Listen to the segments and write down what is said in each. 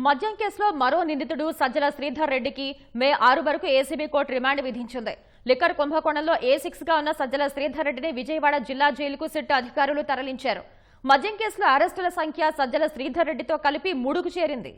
మద్యం కేసులో మరో నిందితుడు సజ్జల శ్రీధర్ రెడ్డికి మే 6 వరకు ఏసీబీ కోర్టు రిమాండ్ విధించింది. లిక్కర్ కుంభకోణంలో A6 గా ఉన్న సజ్జల శ్రీధర్ రెడ్డిని విజయవాడ జిల్లా జైలుకు సిట్ అధికారులు తరలించారు. మద్యం కేసులో అరెస్టుల సంఖ్య సజ్జల శ్రీధర్ రెడ్డితో కలిపి 3కు చేరింది.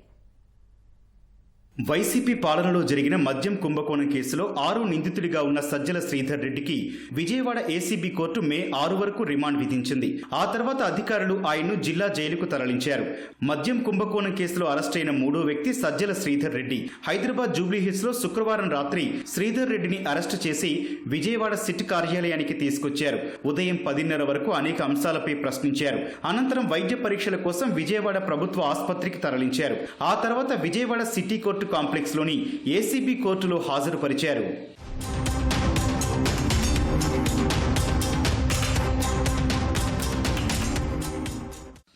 వైసీపీ పాలనలో జరిగిన మద్యం కుంభకోణం కేసులో 6 నిందితుడిగా ఉన్న సజ్జల శ్రీధర్ రెడ్డికి విజయవాడ ఏసీబీ కోర్టు మే 6 వరకు రిమాండ్ విధించింది. ఆ తర్వాత అధికారులు ఆయన్ను జిల్లా జైలుకు తరలించారు. మద్యం కుంభకోణం కేసులో అరెస్టైన 3వ వ్యక్తి సజ్జల శ్రీధర్ రెడ్డి. హైదరాబాద్ జూబ్లీహిల్స్ లో శుక్రవారం రాత్రి శ్రీధర్ రెడ్డిని అరెస్టు చేసి విజయవాడ సిట్ కార్యాలయానికి తీసుకొచ్చారు. ఉదయం 10:30 వరకు అనేక అంశాలపై ప్రశ్నించారు. అనంతరం వైద్య పరీక్షల కోసం విజయవాడ ప్రభుత్వ ఆసుపత్రికి తరలించారు. ఆ తర్వాత విజయవాడ సిటీ కోర్టు కాంప్లెక్స్ లోని ఏసీబీ కోర్టులో హాజరుపరిచారు.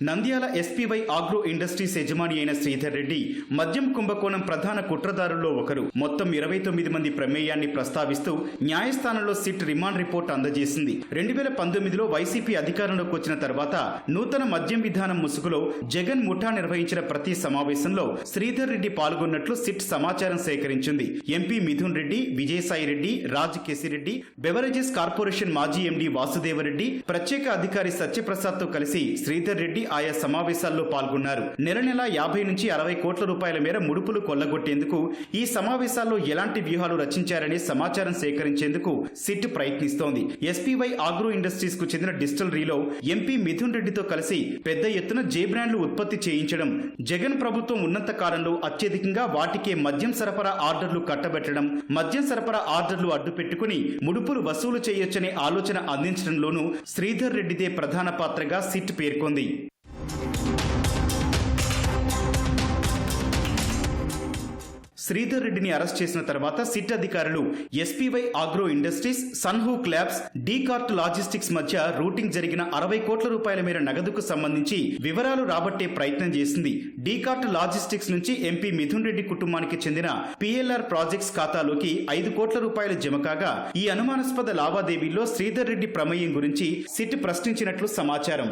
నంద్యాల ఎస్పీవై ఆగ్రో ఇండస్ట్రీస్ యజమాని అయిన శ్రీధర్ రెడ్డి మద్యం కుంభకోణం ప్రధాన కుట్రదారుల్లో ఒకరు. మొత్తం 29 మంది ప్రమేయాన్ని ప్రస్తావిస్తూ న్యాయస్థానంలో సిట్ రిమాండ్ రిపోర్ట్ అందజేసింది. 2019లో వైసీపీ అధికారంలోకి వచ్చిన తర్వాత నూతన మద్యం విధానం ముసుగులో జగన్ ముఠా నిర్వహించిన ప్రతి సమావేశంలో శ్రీధర్ రెడ్డి పాల్గొన్నట్లు సిట్ సమాచారం సేకరించింది. MP Mithun Reddy, Vijayasai Reddy, Raj Kesireddy, beverages corporation మాజీ ఎండీ వాసుదేవరెడ్డి, ప్రత్యేక అధికారి సత్యప్రసాద్ తో కలిసి శ్రీధర్ రెడ్డి ఆయా సమావేశాల్లో పాల్గొన్నారు. నెల 50 నుంచి 60 కోట్ల రూపాయల మేర ముడుపులు కొల్లగొట్టేందుకు ఈ సమావేశాల్లో ఎలాంటి వ్యూహాలు రచించారనే సమాచారం సేకరించేందుకు సిట్ ప్రయత్నిస్తోంది. ఎస్పీవై ఆగ్రో ఇండస్ట్రీస్ కు చెందిన డిస్టిలరీలో ఎంపీ మిథున్ రెడ్డితో కలిసి పెద్ద ఎత్తున జే బ్రాండ్లు ఉత్పత్తి చేయించడం, జగన్ ప్రభుత్వం ఉన్నంత కాలంలో అత్యధికంగా వాటికే మద్యం సరఫరా ఆర్డర్లు కట్టబెట్టడం, మద్యం సరఫరా ఆర్డర్లు అడ్డుపెట్టుకుని ముడుపులు వసూలు చేయొచ్చనే ఆలోచన అందించడంలోనూ శ్రీధర్ రెడ్డిదే ప్రధాన పాత్రగా సిట్ పేర్కొంది. శ్రీధర్ రెడ్డిని అరెస్ట్ చేసిన తర్వాత సిట్ అధికారులు SPY agro industries, Sunhook labs, Decart logistics మధ్య రూటింగ్ జరిగిన 60 కోట్ల రూపాయల మేర నగదుకు సంబంధించి వివరాలు రాబట్టే ప్రయత్నం చేసింది. డీకార్ట్ లాజిస్టిక్స్ నుంచి ఎంపీ మిథున్ రెడ్డి కుటుంబానికి చెందిన పిఎల్ఆర్ ప్రాజెక్ట్స్ ఖాతాలోకి 5 కోట్ల రూపాయలు జమ కాగా ఈ అనుమానాస్పద లావాదేవీల్లో శ్రీధర్ రెడ్డి ప్రమేయం గురించి సిట్ ప్రశ్నించినట్లు సమాచారం.